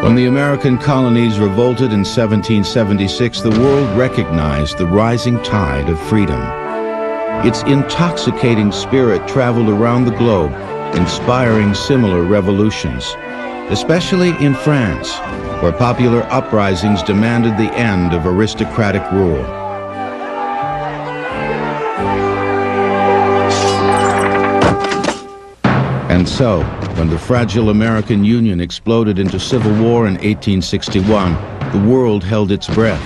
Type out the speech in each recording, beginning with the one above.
When the American colonies revolted in 1776, the world recognized the rising tide of freedom. Its intoxicating spirit traveled around the globe, inspiring similar revolutions, especially in France, where popular uprisings demanded the end of aristocratic rule. And so, when the fragile American Union exploded into civil war in 1861, the world held its breath.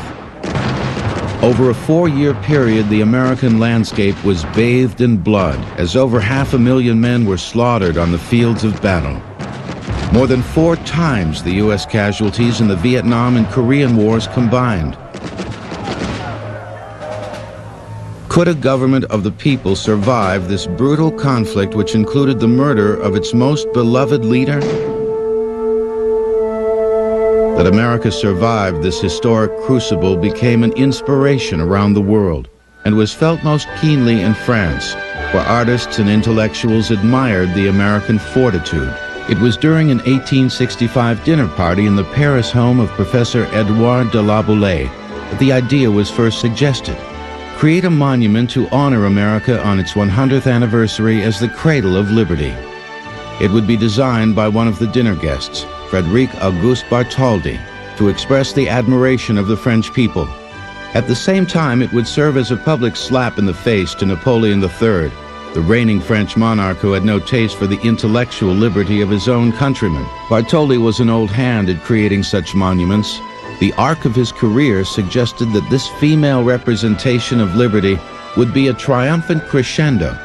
Over a 4-year period, the American landscape was bathed in blood, as over 500,000 men were slaughtered on the fields of battle. More than 4 times the U.S. casualties in the Vietnam and Korean Wars combined. Could a government of the people survive this brutal conflict, which included the murder of its most beloved leader? That America survived this historic crucible became an inspiration around the world and was felt most keenly in France, where artists and intellectuals admired the American fortitude. It was during an 1865 dinner party in the Paris home of Professor Edouard de la Boulaye that the idea was first suggested. Create a monument to honor America on its 100th anniversary as the cradle of liberty. It would be designed by one of the dinner guests, Frédéric Auguste Bartholdi, to express the admiration of the French people. At the same time, it would serve as a public slap in the face to Napoleon III, the reigning French monarch who had no taste for the intellectual liberty of his own countrymen. Bartholdi was an old hand at creating such monuments. The arc of his career suggested that this female representation of liberty would be a triumphant crescendo.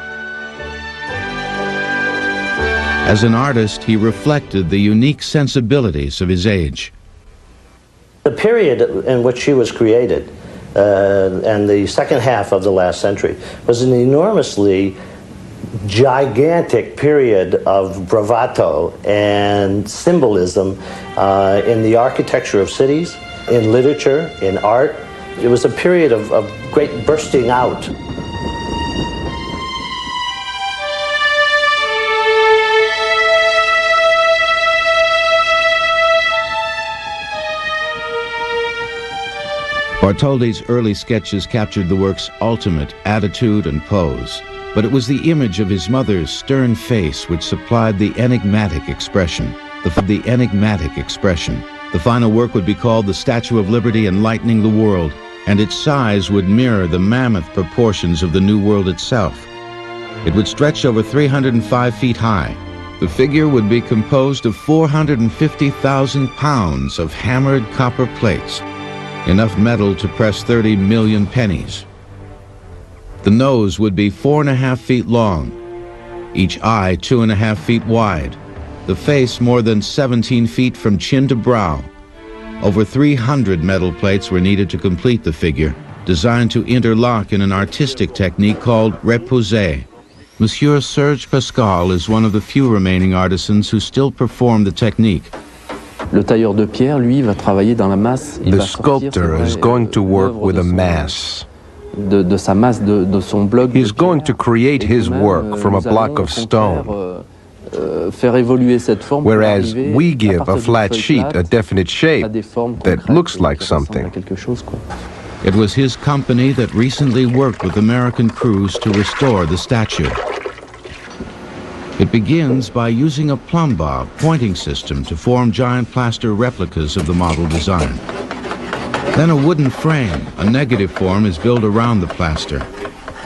As an artist, he reflected the unique sensibilities of his age. The period in which she was created, and the second half of the last century, was an enormously gigantic period of bravado and symbolism in the architecture of cities, in literature, in art. It was a period of great bursting out. Bartholdi's early sketches captured the work's ultimate attitude and pose, but it was the image of his mother's stern face which supplied the enigmatic expression. The enigmatic expression. The final work would be called The Statue of Liberty Enlightening the World, and its size would mirror the mammoth proportions of the New World itself. It would stretch over 305 feet high. The figure would be composed of 450,000 pounds of hammered copper plates, enough metal to press 30 million pennies. The nose would be 4.5 feet long, each eye 2.5 feet wide, the face more than 17 feet from chin to brow. Over 300 metal plates were needed to complete the figure, designed to interlock in an artistic technique called repoussé. Monsieur Serge Pascal is one of the few remaining artisans who still perform the technique. Le tailleur de pierre, lui, va travailler dans la masse. The sculptor is going to work with a mass. De sa masse, de son bloc. He's going to create his work from a block of stone. Whereas we give a flat sheet a definite shape that looks like something. It was his company that recently worked with American crews to restore the statue. It begins by using a plumb bob pointing system to form giant plaster replicas of the model design. Then a wooden frame, a negative form, is built around the plaster.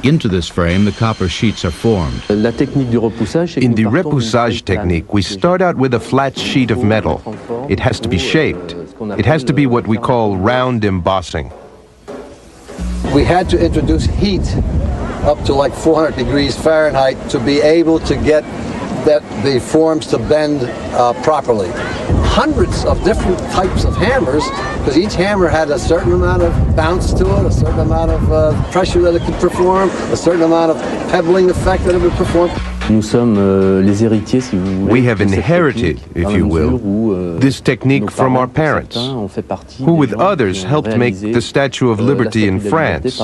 Into this frame, the copper sheets are formed. In the repoussage technique, we start out with a flat sheet of metal. It has to be shaped. It has to be what we call round embossing. We had to introduce heat up to like 400 degrees Fahrenheit to be able to get the forms to bend properly. Hundreds of different types of hammers, because each hammer had a certain amount of bounce to it, a certain amount of pressure that it could perform, a certain amount of pebbling effect that it would perform. We have inherited, if you will, this technique from our parents, who with others helped make the Statue of Liberty in France.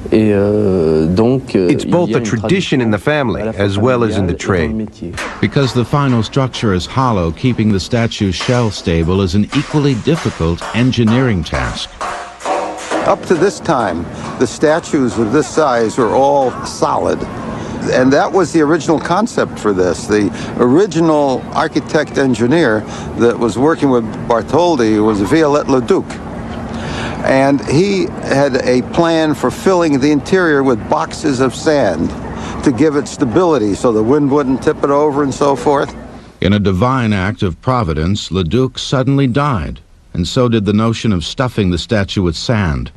It's both a tradition in the family as well as in the trade. Because the final structure is hollow, keeping the statue's shell stable is an equally difficult engineering task. Up to this time, the statues of this size were all solid. And that was the original concept for this. The original architect-engineer that was working with Bartholdi was Viollet-le-Duc. And he had a plan for filling the interior with boxes of sand to give it stability so the wind wouldn't tip it over and so forth. In a divine act of providence, Leduc suddenly died, and so did the notion of stuffing the statue with sand.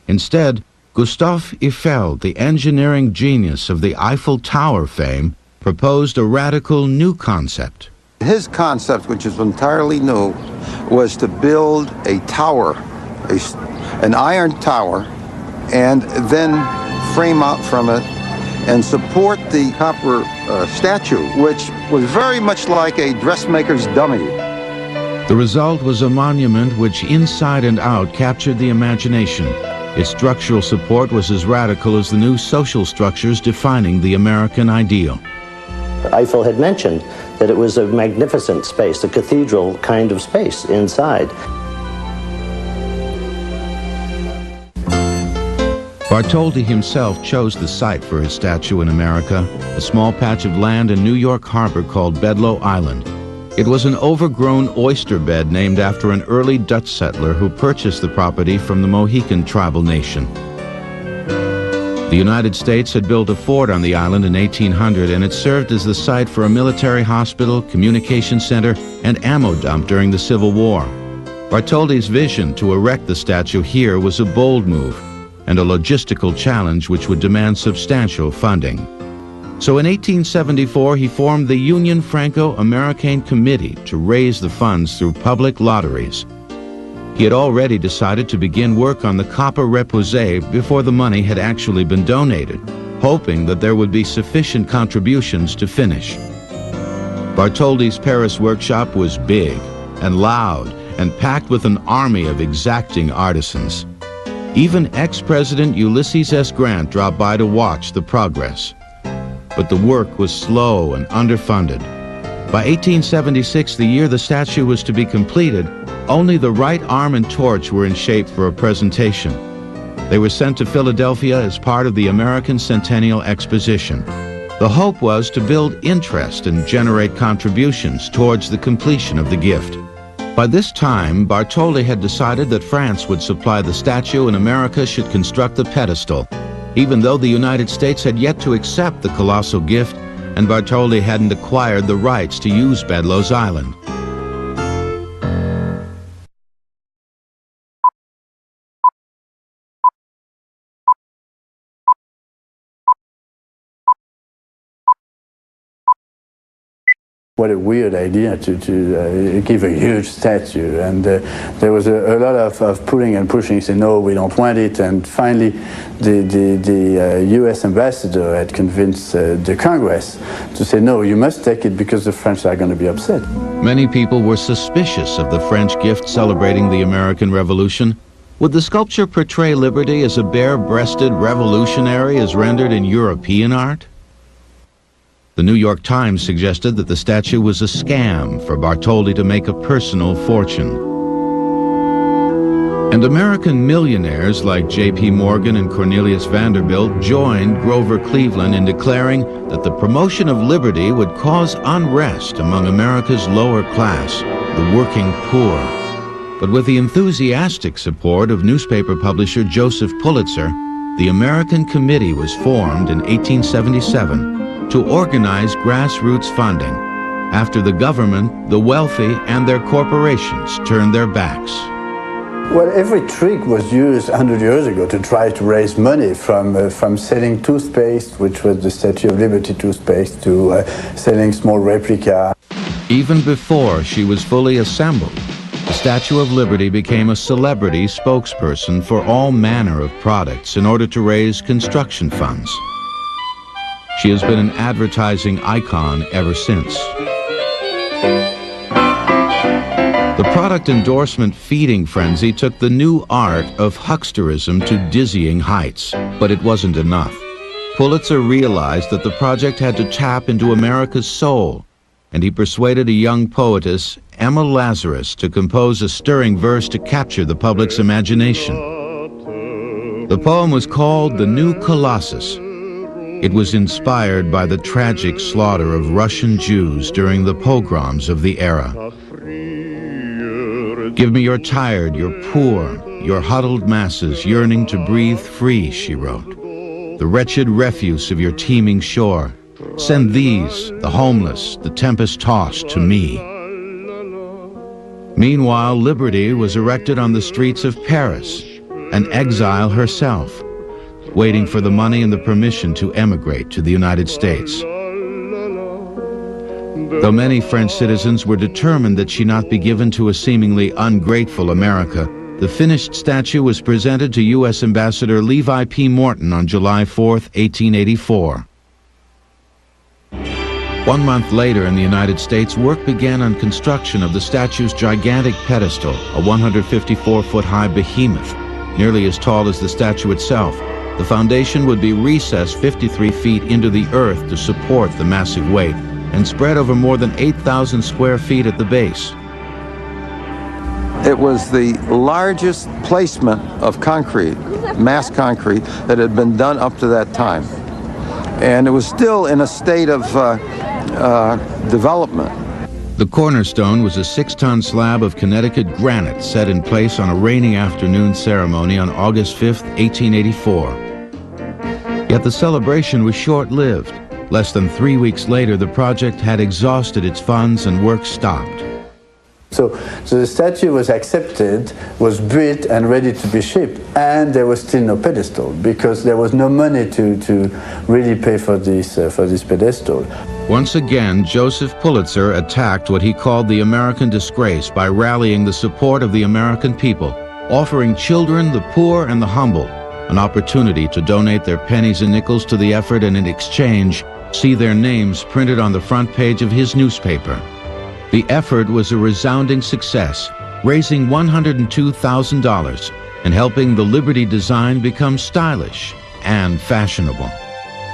Instead, Gustave Eiffel, the engineering genius of the Eiffel Tower fame, proposed a radical new concept. His concept, which is entirely new, was to build a tower, an iron tower, and then frame out from it and support the copper statue, which was very much like a dressmaker's dummy. The result was a monument which inside and out captured the imagination. Its structural support was as radical as the new social structures defining the American ideal. Eiffel had mentioned that it was a magnificent space, a cathedral kind of space inside. Bartholdi himself chose the site for his statue in America, a small patch of land in New York Harbor called Bedloe Island. It was an overgrown oyster bed named after an early Dutch settler who purchased the property from the Mohican tribal nation. The United States had built a fort on the island in 1800, and it served as the site for a military hospital, communication center, and ammo dump during the Civil War. Bartholdi's vision to erect the statue here was a bold move and a logistical challenge which would demand substantial funding. So in 1874, he formed the Union Franco-American Committee to raise the funds through public lotteries. He had already decided to begin work on the copper reposé before the money had actually been donated, hoping that there would be sufficient contributions to finish. Bartholdi's Paris workshop was big and loud and packed with an army of exacting artisans. Even ex-President Ulysses S. Grant dropped by to watch the progress. But the work was slow and underfunded. By 1876, the year the statue was to be completed, only the right arm and torch were in shape for a presentation. They were sent to Philadelphia as part of the American Centennial Exposition. The hope was to build interest and generate contributions towards the completion of the gift. By this time, Bartholdi had decided that France would supply the statue and America should construct the pedestal, even though the United States had yet to accept the colossal gift and Bartholdi hadn't acquired the rights to use Bedloe's Island. What a weird idea to give a huge statue, and there was a lot of pulling and pushing. Say no, we don't want it, and finally the U.S. ambassador had convinced the Congress to say no, you must take it because the French are going to be upset. Many people were suspicious of the French gift celebrating the American Revolution. Would the sculpture portray liberty as a bare-breasted revolutionary as rendered in European art? The New York Times suggested that the statue was a scam for Bartholdi to make a personal fortune. And American millionaires like J.P. Morgan and Cornelius Vanderbilt joined Grover Cleveland in declaring that the promotion of liberty would cause unrest among America's lower class, the working poor. But with the enthusiastic support of newspaper publisher Joseph Pulitzer, the American Committee was formed in 1877 to organize grassroots funding after the government, the wealthy, and their corporations turned their backs. Well, every trick was used 100 years ago to try to raise money, from selling toothpaste, which was the Statue of Liberty toothpaste, to selling small replica. Even before she was fully assembled, the Statue of Liberty became a celebrity spokesperson for all manner of products in order to raise construction funds. She has been an advertising icon ever since. The product product endorsement feeding frenzy took the new art of hucksterism to dizzying heights, but it wasn't enough. Pulitzer realized that the project had to tap into America's soul, and he persuaded a young poetess, Emma Lazarus, to compose a stirring verse to capture the public's imagination. The poem was called The New Colossus. It was inspired by the tragic slaughter of Russian Jews during the pogroms of the era. Give me your tired, your poor, your huddled masses yearning to breathe free, she wrote. The wretched refuse of your teeming shore. Send these, the homeless, the tempest-tossed, to me. Meanwhile, Liberty was erected on the streets of Paris, an exile herself, waiting for the money and the permission to emigrate to the United States. Though many French citizens were determined that she not be given to a seemingly ungrateful America, the finished statue was presented to U.S. Ambassador Levi P. Morton on July 4, 1884. 1 month later in the United States, work began on construction of the statue's gigantic pedestal, a 154-foot-high behemoth, nearly as tall as the statue itself. The foundation would be recessed 53 feet into the earth to support the massive weight and spread over more than 8,000 square feet at the base. It was the largest placement of concrete, mass concrete, that had been done up to that time. And it was still in a state of development. The cornerstone was a 6-ton slab of Connecticut granite set in place on a rainy afternoon ceremony on August 5, 1884. Yet the celebration was short-lived. Less than 3 weeks later, the project had exhausted its funds and work stopped. So the statue was accepted, was built and ready to be shipped, and there was still no pedestal because there was no money to really pay for this pedestal. Once again, Joseph Pulitzer attacked what he called the American disgrace by rallying the support of the American people, offering children, the poor, and the humble an opportunity to donate their pennies and nickels to the effort and in exchange see their names printed on the front page of his newspaper. The effort was a resounding success, raising $102,000 and helping the Liberty design become stylish and fashionable.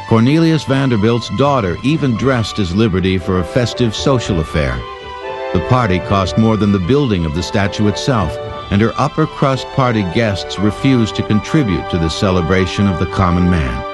Cornelius Vanderbilt's daughter even dressed as Liberty for a festive social affair. The party cost more than the building of the statue itself, and her upper-crust party guests refused to contribute to the celebration of the common man.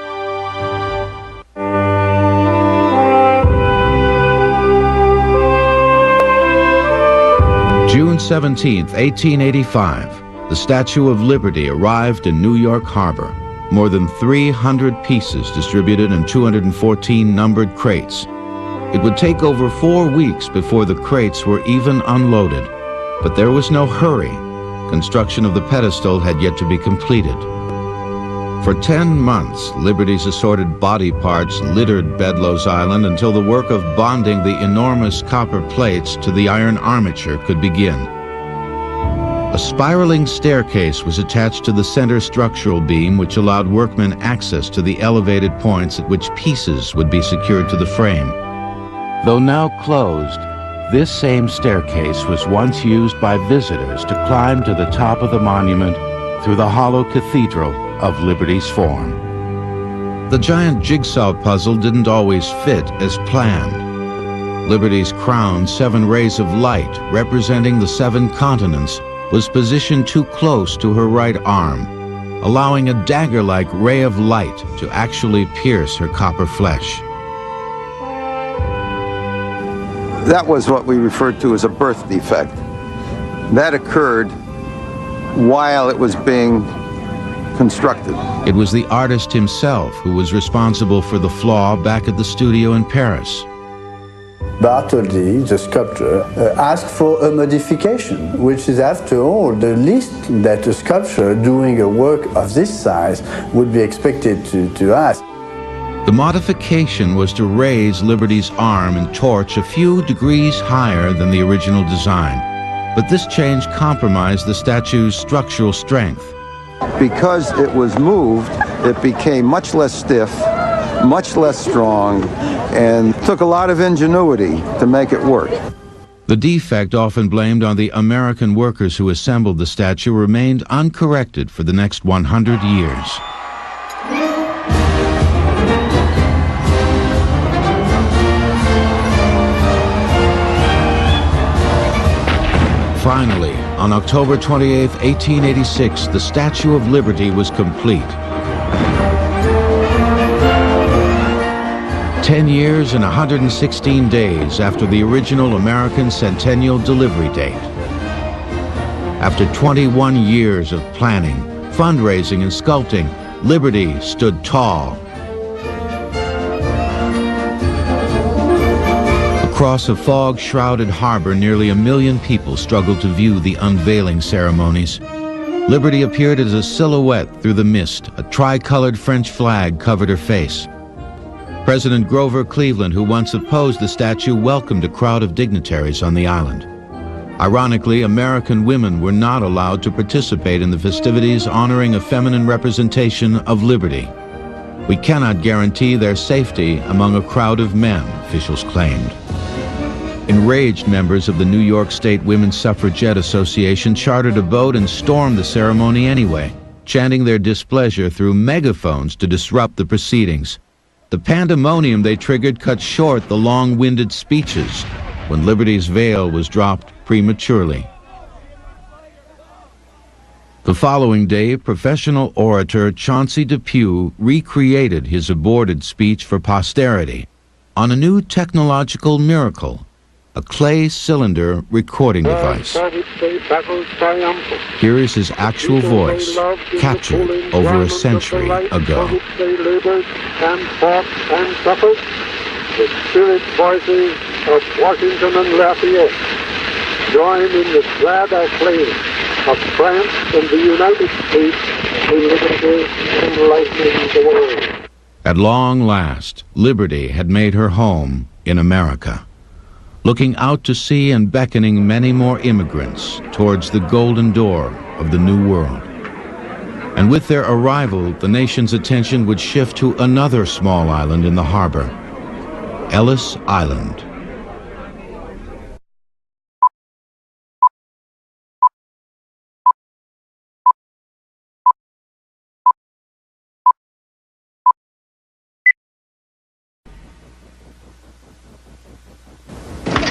June 17, 1885, the Statue of Liberty arrived in New York Harbor. More than 300 pieces distributed in 214 numbered crates. It would take over 4 weeks before the crates were even unloaded. But there was no hurry. Construction of the pedestal had yet to be completed. For 10 months, Liberty's assorted body parts littered Bedloe's Island until the work of bonding the enormous copper plates to the iron armature could begin. A spiraling staircase was attached to the center structural beam, which allowed workmen access to the elevated points at which pieces would be secured to the frame. Though now closed, this same staircase was once used by visitors to climb to the top of the monument through the hollow cathedral of Liberty's form. The giant jigsaw puzzle didn't always fit as planned. Liberty's crowned 7 rays of light, representing the 7 continents, was positioned too close to her right arm, allowing a dagger-like ray of light to actually pierce her copper flesh. That was what we referred to as a birth defect. That occurred while it was being constructed. It was the artist himself who was responsible for the flaw back at the studio in Paris. Bartholdi, the sculptor, asked for a modification, which is, after all, the least that a sculptor doing a work of this size would be expected to ask. The modification was to raise Liberty's arm and torch a few degrees higher than the original design. But this change compromised the statue's structural strength. Because it was moved, it became much less stiff, much less strong, and took a lot of ingenuity to make it work. The defect, often blamed on the American workers who assembled the statue, remained uncorrected for the next 100 years. Finally, on October 28, 1886, the Statue of Liberty was complete. 10 years and 116 days after the original American centennial delivery date. After 21 years of planning, fundraising, and sculpting, Liberty stood tall. Across a fog-shrouded harbor, nearly 1 million people struggled to view the unveiling ceremonies. Liberty appeared as a silhouette through the mist. A tri-colored French flag covered her face. President Grover Cleveland, who once opposed the statue, welcomed a crowd of dignitaries on the island. Ironically, American women were not allowed to participate in the festivities honoring a feminine representation of liberty. We cannot guarantee their safety among a crowd of men, officials claimed. Enraged members of the New York State Women's Suffragette Association chartered a boat and stormed the ceremony anyway, chanting their displeasure through megaphones to disrupt the proceedings. The pandemonium they triggered cut short the long-winded speeches when Liberty's veil was dropped prematurely. The following day, professional orator Chauncey Depew recreated his aborted speech for posterity on a new technological miracle, a clay cylinder recording device. Here is his actual voice, captured over a century ago. The spirit voices of Washington and Lafayette join in the glad acclaim of France and the United States in liberty enlightening the world. At long last, Liberty had made her home in America, looking out to sea and beckoning many more immigrants towards the golden door of the New World. And with their arrival, the nation's attention would shift to another small island in the harbor, Ellis Island.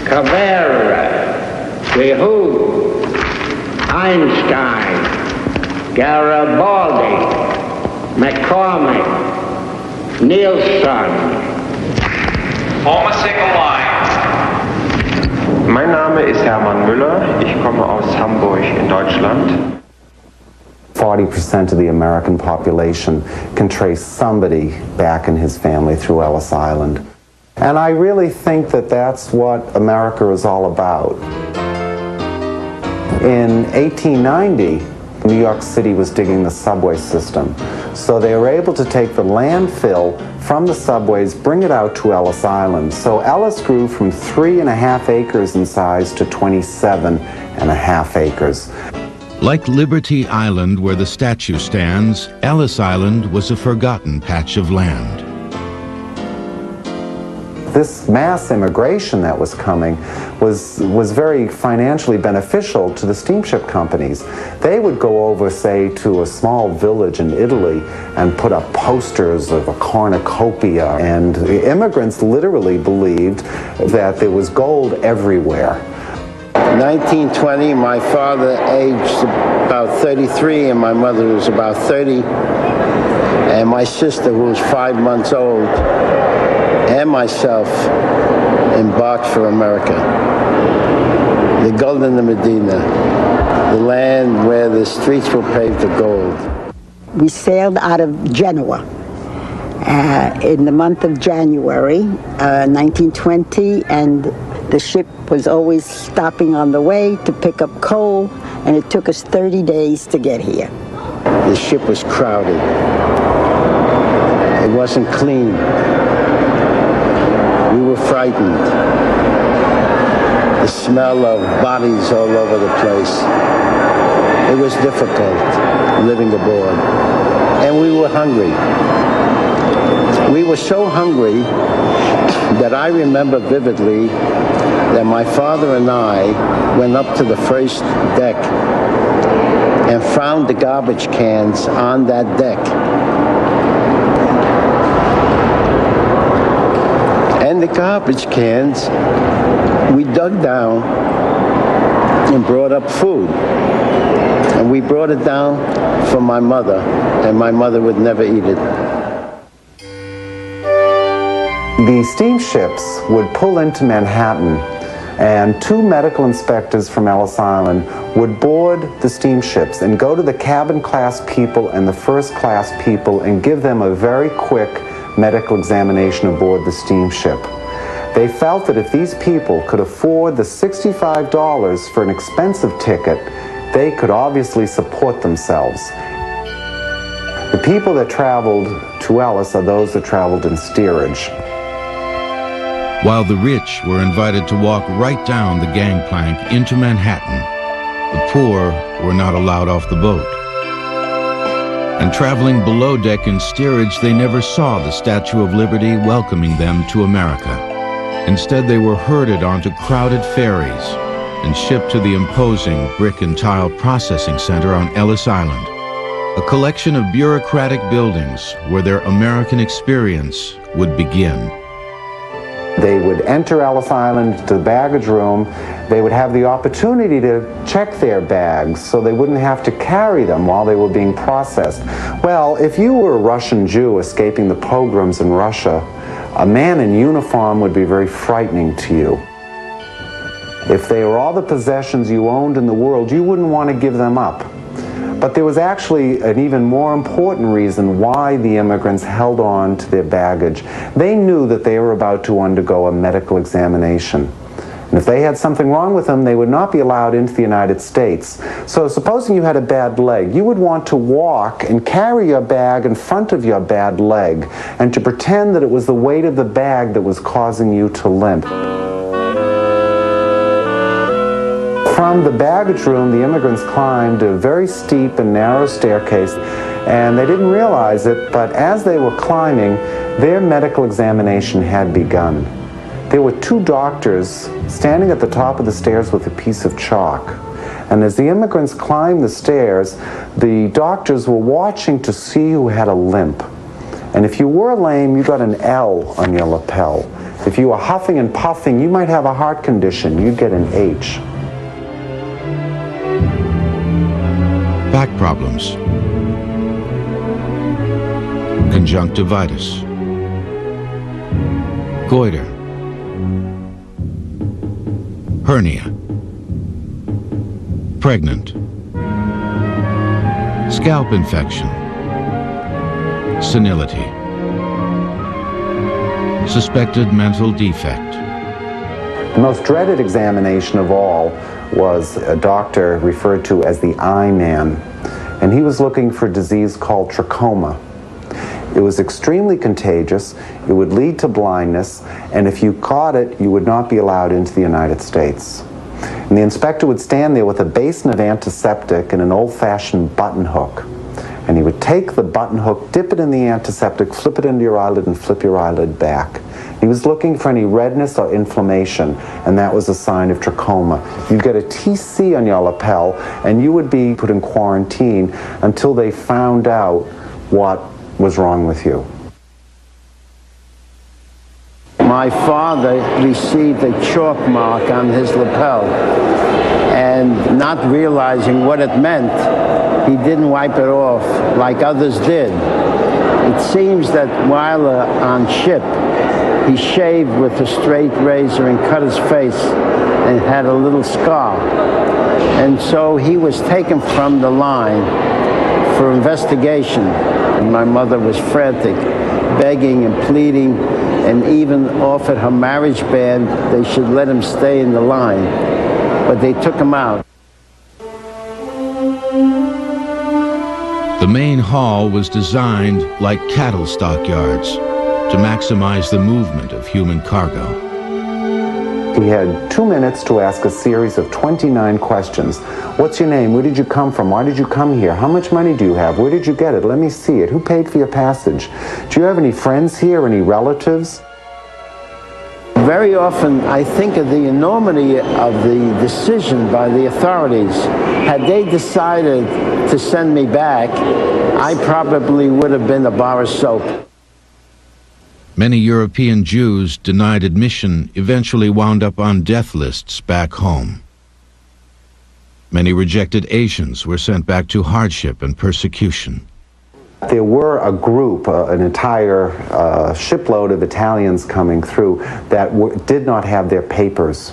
Cabrera, Behoud, Einstein, Garibaldi, McCormick, Nielsen. Mein Name ist Hermann Müller. Ich komme aus Hamburg in Deutschland. 40% of the American population can trace somebody back in his family through Ellis Island. And I really think that that's what America is all about. In 1890, New York City was digging the subway system. So they were able to take the landfill from the subways, bring it out to Ellis Island. So Ellis grew from 3.5 acres in size to 27.5 acres. Like Liberty Island, where the statue stands, Ellis Island was a forgotten patch of land. This mass immigration that was coming was very financially beneficial to the steamship companies. They would go over, say, to a small village in Italy and put up posters of a cornucopia, and the immigrants literally believed that there was gold everywhere. 1920, my father aged about 33 and my mother was about 30, and my sister, who was 5 months old, and myself embarked for America. The Golden Medina, the land where the streets were paved with gold. We sailed out of Genoa in the month of January 1920, and the ship was always stopping on the way to pick up coal, and it took us 30 days to get here. The ship was crowded. It wasn't clean. We were frightened. The smell of bodies all over the place. It was difficult living aboard. And we were hungry. We were so hungry that I remember vividly that my father and I went up to the first deck and found the garbage cans on that deck. And the garbage cans, we dug down and brought up food. And we brought it down for my mother, and my mother would never eat it. The steamships would pull into Manhattan, and two medical inspectors from Ellis Island would board the steamships and go to the cabin class people and the first class people and give them a very quick medical examination aboard the steamship. They felt that if these people could afford the $65 for an expensive ticket, they could obviously support themselves. The people that traveled to Ellis are those that traveled in steerage. While the rich were invited to walk right down the gangplank into Manhattan, the poor were not allowed off the boat. And traveling below deck in steerage, they never saw the Statue of Liberty welcoming them to America. Instead, they were herded onto crowded ferries and shipped to the imposing brick and tile processing center on Ellis Island, a collection of bureaucratic buildings where their American experience would begin. They would enter Ellis Island to the baggage room. They would have the opportunity to check their bags so they wouldn't have to carry them while they were being processed. Well, if you were a Russian Jew escaping the pogroms in Russia, a man in uniform would be very frightening to you. If they were all the possessions you owned in the world, you wouldn't want to give them up. But there was actually an even more important reason why the immigrants held on to their baggage. They knew that they were about to undergo a medical examination. And if they had something wrong with them, they would not be allowed into the United States. So supposing you had a bad leg, you would want to walk and carry your bag in front of your bad leg and to pretend that it was the weight of the bag that was causing you to limp. From the baggage room, the immigrants climbed a very steep and narrow staircase, and they didn't realize it, but as they were climbing, their medical examination had begun. There were two doctors standing at the top of the stairs with a piece of chalk. And as the immigrants climbed the stairs, the doctors were watching to see who had a limp. And if you were lame, you got an L on your lapel. If you were huffing and puffing, you might have a heart condition. You'd get an H. Back problems, conjunctivitis, goiter, hernia, pregnant, scalp infection, senility, suspected mental defect. The most dreaded examination of all was a doctor referred to as the eye man, and he was looking for a disease called trachoma. It was extremely contagious, it would lead to blindness, and if you caught it, you would not be allowed into the United States. And the inspector would stand there with a basin of antiseptic and an old-fashioned button hook. And he would take the button hook, dip it in the antiseptic, flip it into your eyelid, and flip your eyelid back. He was looking for any redness or inflammation, and that was a sign of trachoma. You'd get a TC on your lapel, and you would be put in quarantine until they found out what was wrong with you. My father received a chalk mark on his lapel, and not realizing what it meant, he didn't wipe it off like others did. It seems that while on ship, he shaved with a straight razor and cut his face and had a little scar. And so he was taken from the line for investigation. And my mother was frantic, begging and pleading, and even offered her marriage band they should let him stay in the line. But they took him out. The main hall was designed like cattle stockyards to maximize the movement of human cargo. He had 2 minutes to ask a series of 29 questions. What's your name? Where did you come from? Why did you come here? How much money do you have? Where did you get it? Let me see it. Who paid for your passage? Do you have any friends here? Any relatives? very often I think of the enormity of the decision by the authorities. Had they decided to send me back, I probably would have been a bar of soap. Many European Jews denied admission eventually wound up on death lists back home. Many rejected Asians were sent back to hardship and persecution. There were a group, an entire shipload of Italians coming through that did not have their papers.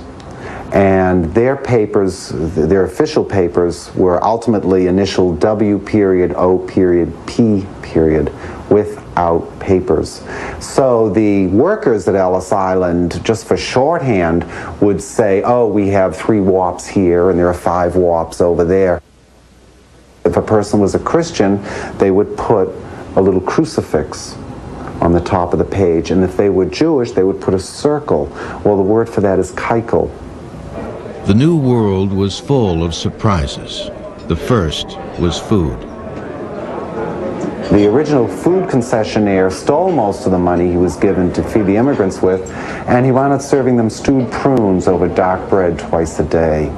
And their papers, their official papers, were ultimately initial W period, O period, P period, without papers. So the workers at Ellis Island, just for shorthand, would say, oh, we have 3 WAPs here and there are 5 WAPs over there. If a person was a Christian, they would put a little crucifix on the top of the page. And if they were Jewish, they would put a circle. Well, the word for that is keikel. The New World was full of surprises. The first was food. The original food concessionaire stole most of the money he was given to feed the immigrants with, and he wound up serving them stewed prunes over dark bread twice a day.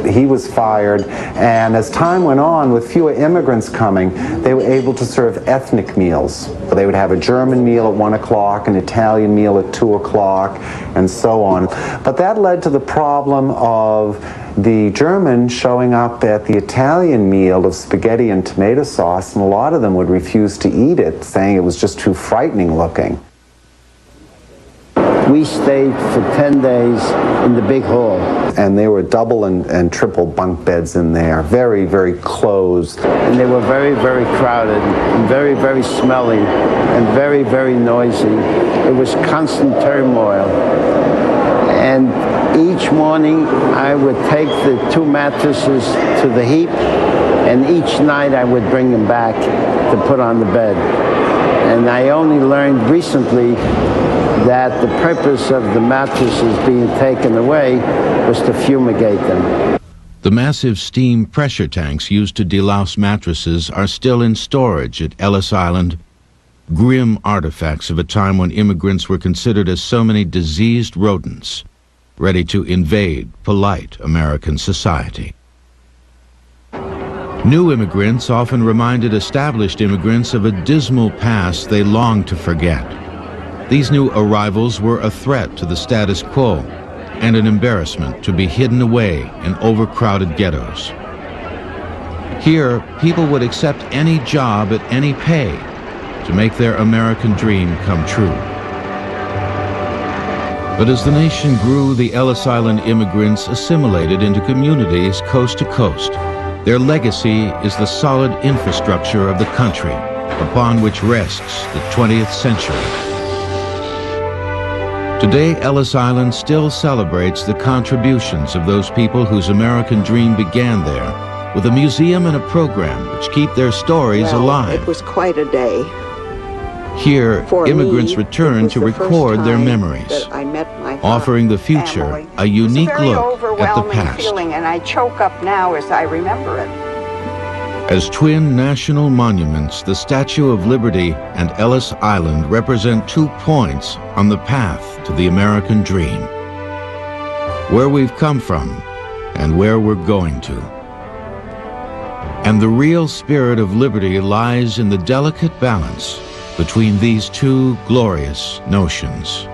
He was fired, and as time went on, with fewer immigrants coming, they were able to serve ethnic meals. They would have a German meal at 1 o'clock, an Italian meal at 2 o'clock, and so on. But that led to the problem of the Germans showing up at the Italian meal of spaghetti and tomato sauce, and a lot of them would refuse to eat it, saying it was just too frightening looking. We stayed for 10 days in the big hall. And there were double and triple bunk beds in there, very, very closed. And they were very, very crowded, and very, very smelly, and very, very noisy. It was constant turmoil. And each morning I would take the 2 mattresses to the heap, and each night I would bring them back to put on the bed. And I only learned recently that the purpose of the mattresses being taken away was to fumigate them. The massive steam pressure tanks used to delouse mattresses are still in storage at Ellis Island, grim artifacts of a time when immigrants were considered as so many diseased rodents, ready to invade polite American society. New immigrants often reminded established immigrants of a dismal past they longed to forget. These new arrivals were a threat to the status quo and an embarrassment to be hidden away in overcrowded ghettos. Here, people would accept any job at any pay to make their American dream come true. But as the nation grew, the Ellis Island immigrants assimilated into communities coast to coast. Their legacy is the solid infrastructure of the country upon which rests the 20th century. Today, Ellis Island still celebrates the contributions of those people whose American dream began there, with a museum and a program which keep their stories alive. It was quite a day. Here, immigrants return to record their memories, offering the future a unique look at the past. Feeling, and I choke up now as I remember it. As twin national monuments, the Statue of Liberty and Ellis Island represent 2 points on the path to the American dream. Where we've come from and where we're going to. And the real spirit of liberty lies in the delicate balance between these 2 glorious notions.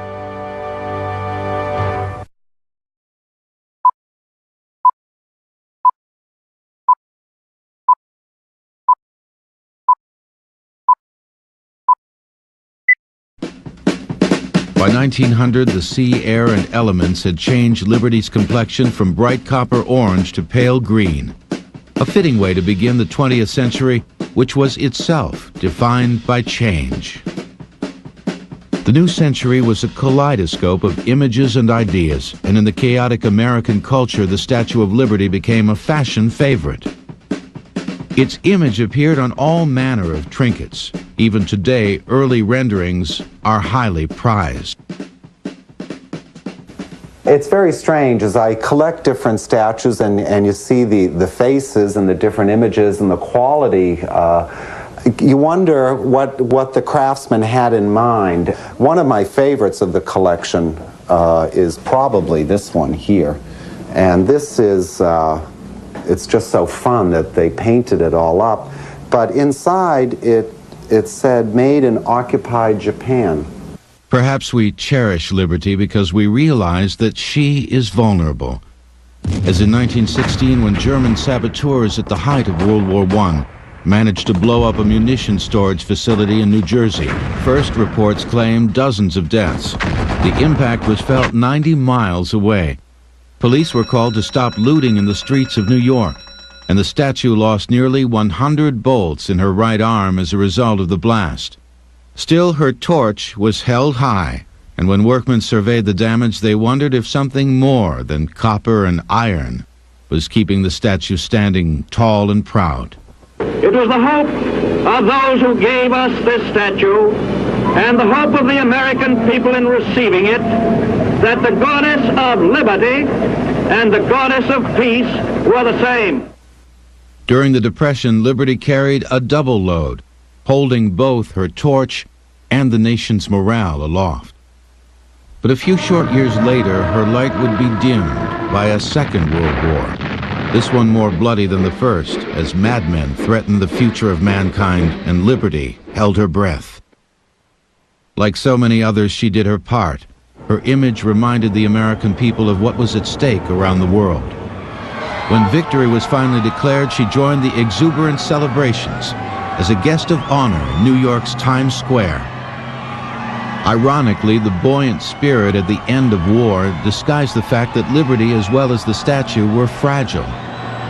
By 1900, the sea, air, and elements had changed Liberty's complexion from bright copper orange to pale green. A fitting way to begin the 20th century, which was itself defined by change. The new century was a kaleidoscope of images and ideas, and in the chaotic American culture, the Statue of Liberty became a fashion favorite. Its image appeared on all manner of trinkets. Even today, early renderings are highly prized. It's very strange as I collect different statues and you see the faces and the different images and the quality. You wonder what the craftsman had in mind. One of my favorites of the collection is probably this one here. And this is, it's just so fun that they painted it all up. But inside, it said, made in occupied Japan. Perhaps we cherish liberty because we realize that she is vulnerable. As in 1916, when German saboteurs at the height of World War I managed to blow up a munitions storage facility in New Jersey. First reports claimed dozens of deaths. The impact was felt 90 miles away. Police were called to stop looting in the streets of New York, and the statue lost nearly 100 bolts in her right arm as a result of the blast. Still, her torch was held high, and when workmen surveyed the damage, they wondered if something more than copper and iron was keeping the statue standing tall and proud. It was the hope of those who gave us this statue and the hope of the American people in receiving it that the goddess of liberty and the goddess of peace were the same. During the Depression, Liberty carried a double load, holding both her torch and the nation's morale aloft. But a few short years later, her light would be dimmed by a Second World War, this one more bloody than the first, as madmen threatened the future of mankind and liberty held her breath. Like so many others, she did her part. Her image reminded the American people of what was at stake around the world. When victory was finally declared, she joined the exuberant celebrations as a guest of honor in New York's Times Square. Ironically, the buoyant spirit at the end of war disguised the fact that liberty as well as the statue were fragile.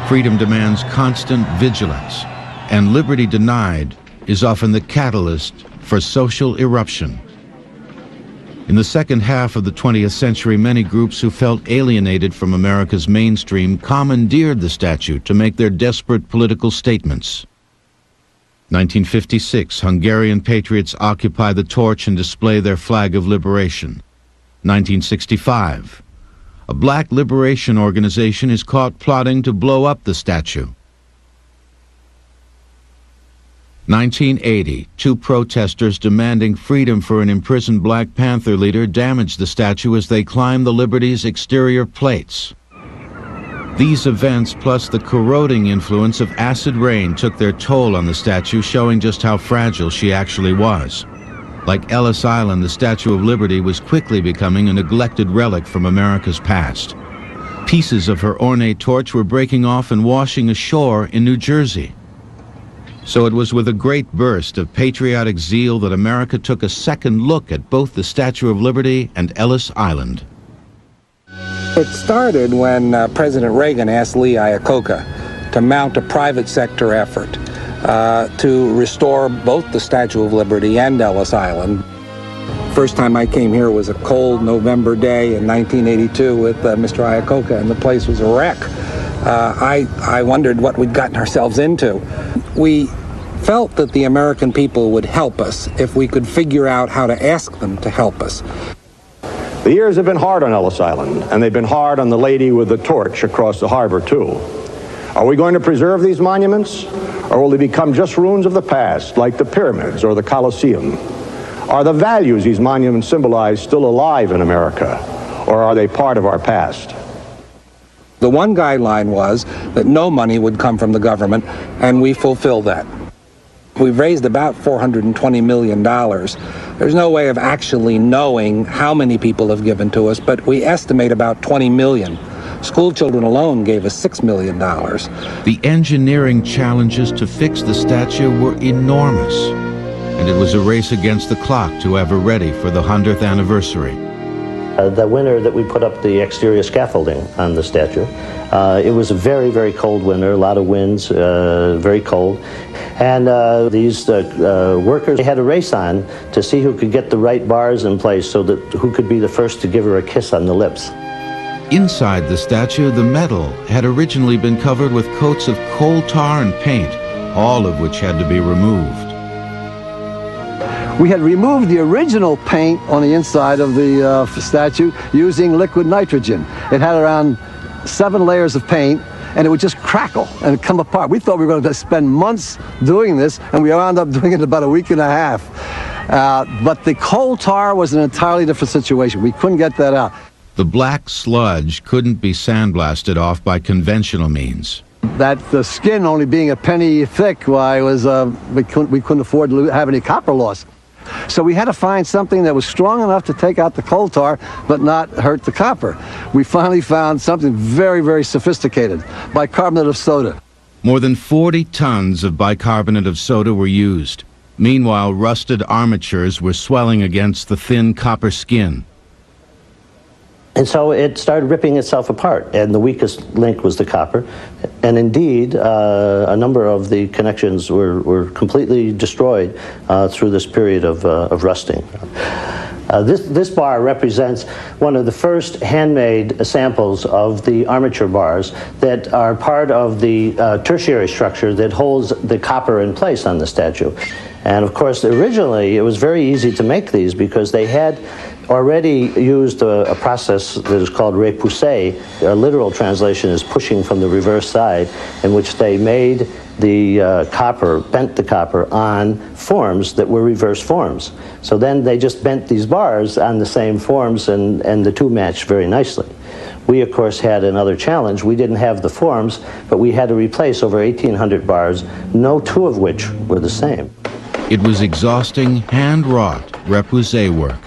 Freedom demands constant vigilance, and liberty denied is often the catalyst for social eruption. In the second half of the 20th century, many groups who felt alienated from America's mainstream commandeered the statue to make their desperate political statements. 1956, Hungarian patriots occupy the torch and display their flag of liberation. 1965, a black liberation organization is caught plotting to blow up the statue. 1980, two protesters demanding freedom for an imprisoned Black Panther leader damaged the statue as they climbed the Liberty's exterior plates. These events, plus the corroding influence of acid rain, took their toll on the statue, showing just how fragile she actually was. Like Ellis Island, the Statue of Liberty was quickly becoming a neglected relic from America's past. Pieces of her ornate torch were breaking off and washing ashore in New Jersey. So it was with a great burst of patriotic zeal that America took a second look at both the Statue of Liberty and Ellis Island. It started when President Reagan asked Lee Iacocca to mount a private sector effort to restore both the Statue of Liberty and Ellis Island. First time I came here was a cold November day in 1982 with Mr. Iacocca, and the place was a wreck. I wondered what we'd gotten ourselves into. We felt that the American people would help us if we could figure out how to ask them to help us. The years have been hard on Ellis Island, and they've been hard on the lady with the torch across the harbor, too. Are we going to preserve these monuments, or will they become just ruins of the past, like the pyramids or the Colosseum? Are the values these monuments symbolize still alive in America, or are they part of our past? The one guideline was that no money would come from the government, and we fulfilled that. We've raised about $420 million. There's no way of actually knowing how many people have given to us, but we estimate about 20 million. School children alone gave us $6 million. The engineering challenges to fix the statue were enormous, and it was a race against the clock to have her ready for the 100th anniversary. The winter that we put up the exterior scaffolding on the statue, it was a very, very cold winter, a lot of winds, very cold. And these workers had a race on to see who could get the right bars in place so that who could be the first to give her a kiss on the lips. Inside the statue, the metal had originally been covered with coats of coal tar and paint, all of which had to be removed. We had removed the original paint on the inside of the statue using liquid nitrogen. It had around 7 layers of paint, and it would just crackle and come apart. We thought we were going to spend months doing this, and we wound up doing it in about a week and a half. But the coal tar was an entirely different situation. We couldn't get that out. The black sludge couldn't be sandblasted off by conventional means. That the skin only being a penny thick, why was we couldn't afford to have any copper loss. So we had to find something that was strong enough to take out the coal tar but not hurt the copper. We finally found something very, very sophisticated, bicarbonate of soda. More than 40 tons of bicarbonate of soda were used. Meanwhile, rusted armatures were swelling against the thin copper skin. And so it started ripping itself apart, and the weakest link was the copper. And indeed, a number of the connections were completely destroyed through this period of rusting. This bar represents one of the first handmade samples of the armature bars that are part of the tertiary structure that holds the copper in place on the statue. And of course, originally, it was very easy to make these because they had already used a process that is called repoussé. A literal translation is pushing from the reverse side, in which they made the copper, bent the copper on forms that were reverse forms. So then they just bent these bars on the same forms, and the two matched very nicely. We, of course, had another challenge. We didn't have the forms, but we had to replace over 1,800 bars, no two of which were the same. It was exhausting, hand-wrought repoussé work,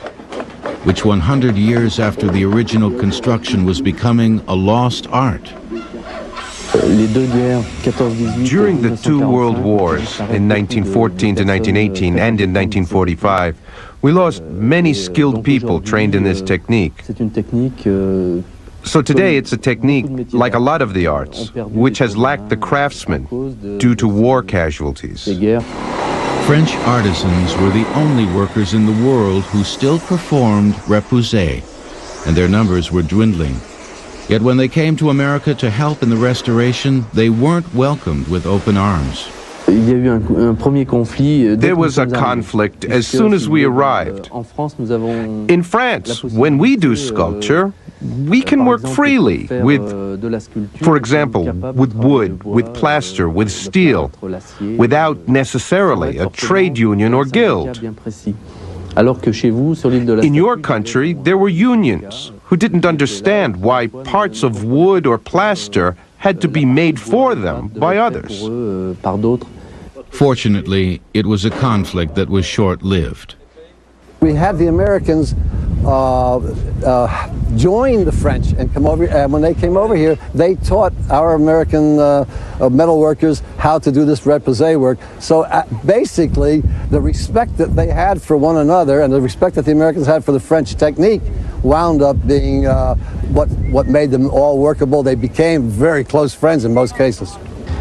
which 100 years after the original construction was becoming a lost art. During the two world wars, in 1914 to 1918 and in 1945, we lost many skilled people trained in this technique. So today it's a technique, like a lot of the arts, which has lacked the craftsmen due to war casualties. French artisans were the only workers in the world who still performed repoussé, and their numbers were dwindling. Yet when they came to America to help in the restoration, they weren't welcomed with open arms. There was a conflict as soon as we arrived. In France, when we do sculpture, we can work freely with, for example, with wood, with plaster, with steel, without necessarily a trade union or guild. In your country, there were unions who didn't understand why parts of wood or plaster had to be made for them by others. Fortunately, it was a conflict that was short-lived. We had the Americans join the French and come over, and when they came over here, they taught our American metal workers how to do this repoussé work. So basically, the respect that they had for one another and the respect that the Americans had for the French technique wound up being what made them all workable. They became very close friends in most cases.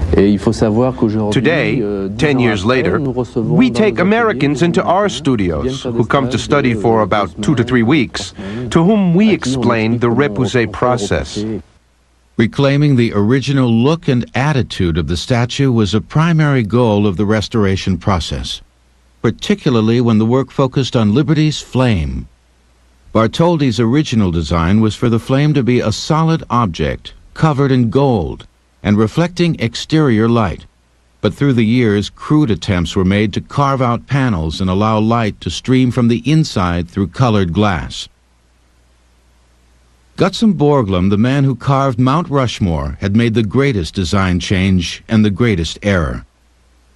Today, 10 years later, we take Americans into our studios who come to study for about 2 to 3 weeks, to whom we explain the repoussé process. Reclaiming the original look and attitude of the statue was a primary goal of the restoration process, particularly when the work focused on Liberty's flame. Bartholdi's original design was for the flame to be a solid object covered in gold and reflecting exterior light. But through the years, crude attempts were made to carve out panels and allow light to stream from the inside through colored glass. Gutzon Borglum, the man who carved Mount Rushmore, had made the greatest design change and the greatest error.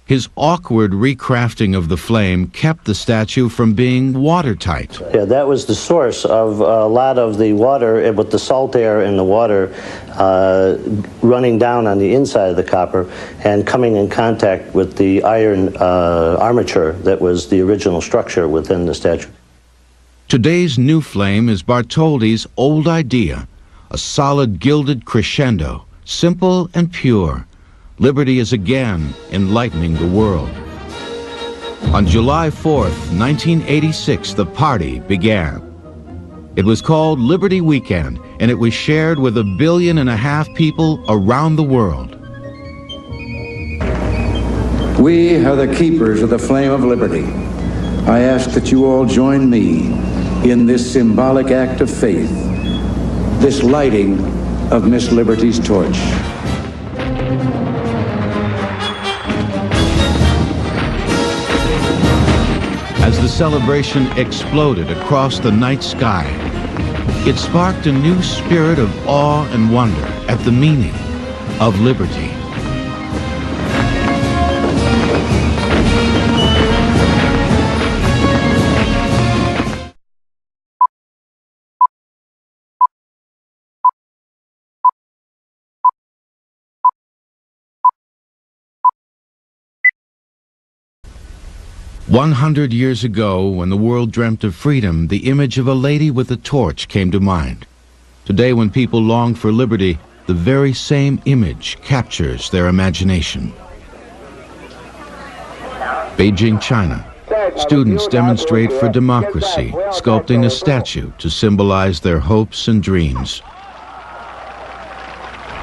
His awkward recrafting of the flame kept the statue from being watertight. Yeah, that was the source of a lot of the water, with the salt air in the water running down on the inside of the copper and coming in contact with the iron armature that was the original structure within the statue. Today's new flame is Bartholdi's old idea, a solid gilded crescendo, simple and pure. Liberty is again enlightening the world. On July 4th, 1986, the party began. It was called Liberty Weekend, and it was shared with 1.5 billion people around the world. We are the keepers of the flame of liberty. I ask that you all join me in this symbolic act of faith, this lighting of Miss Liberty's torch. As the celebration exploded across the night sky. It sparked a new spirit of awe and wonder at the meaning of liberty. "100 years ago, when the world dreamt of freedom, the image of a lady with a torch came to mind. Today, when people long for liberty, the very same image captures their imagination." Beijing, China. Students demonstrate for democracy, sculpting a statue to symbolize their hopes and dreams.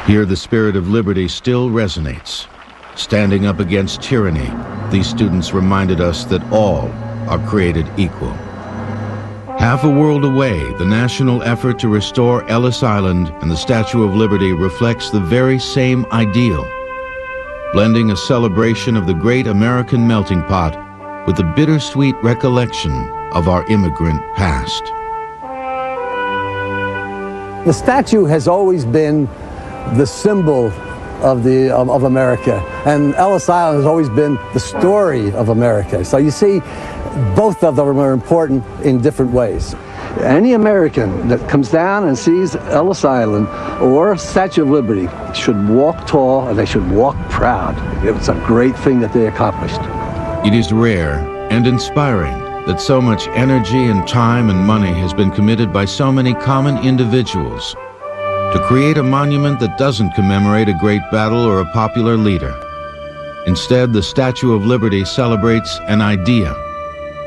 Here, the spirit of liberty still resonates. Standing up against tyranny, these students reminded us that all are created equal. Half a world away, the national effort to restore Ellis Island and the Statue of Liberty reflects the very same ideal, blending a celebration of the great American melting pot with the bittersweet recollection of our immigrant past. The statue has always been the symbol of America, and Ellis Island has always been the story of America. So you see, both of them are important in different ways. Any American that comes down and sees Ellis Island or Statue of Liberty should walk tall and they should walk proud. It's a great thing that they accomplished. It is rare and inspiring that so much energy and time and money has been committed by so many common individuals to create a monument that doesn't commemorate a great battle or a popular leader. Instead, the Statue of Liberty celebrates an idea,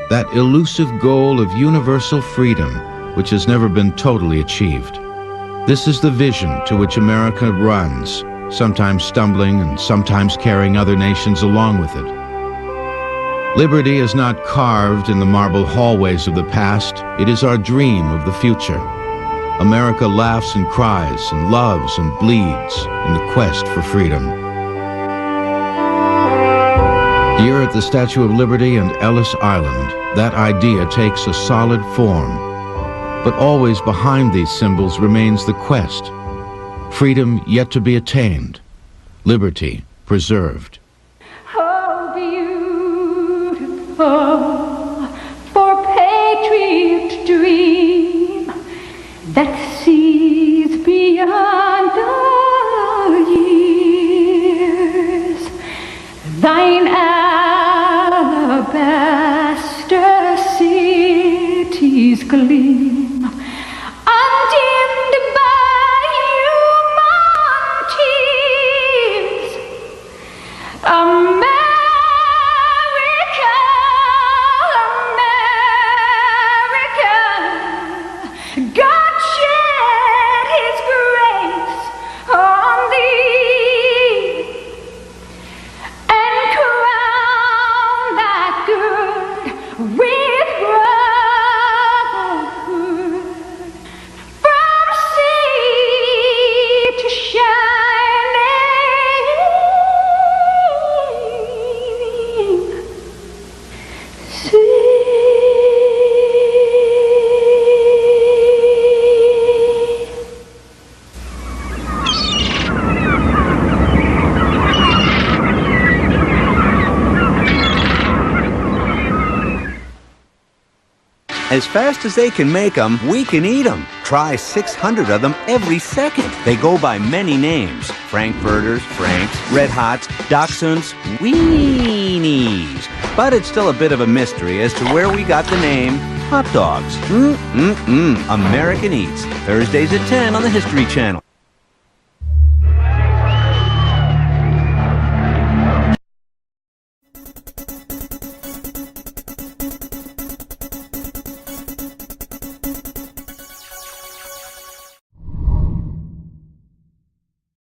that elusive goal of universal freedom, which has never been totally achieved. This is the vision to which America runs, sometimes stumbling and sometimes carrying other nations along with it. Liberty is not carved in the marble hallways of the past, it is our dream of the future. America laughs and cries and loves and bleeds in the quest for freedom. Here at the Statue of Liberty and Ellis Island, that idea takes a solid form. But always behind these symbols remains the quest. Freedom yet to be attained. Liberty preserved. Oh, beautiful for patriot dream that sees beyond the years. Thine alabaster cities gleam, undimmed by human tears. America, America, God shed His grace on thee, and crown that good with brotherhood, from sea to shining sea. As fast as they can make them, we can eat them. Try 600 of them every second. They go by many names. Frankfurters, Franks, Red Hots, Dachshunds, Weenies. But it's still a bit of a mystery as to where we got the name hot dogs. American Eats. Thursdays at 10 on the History Channel.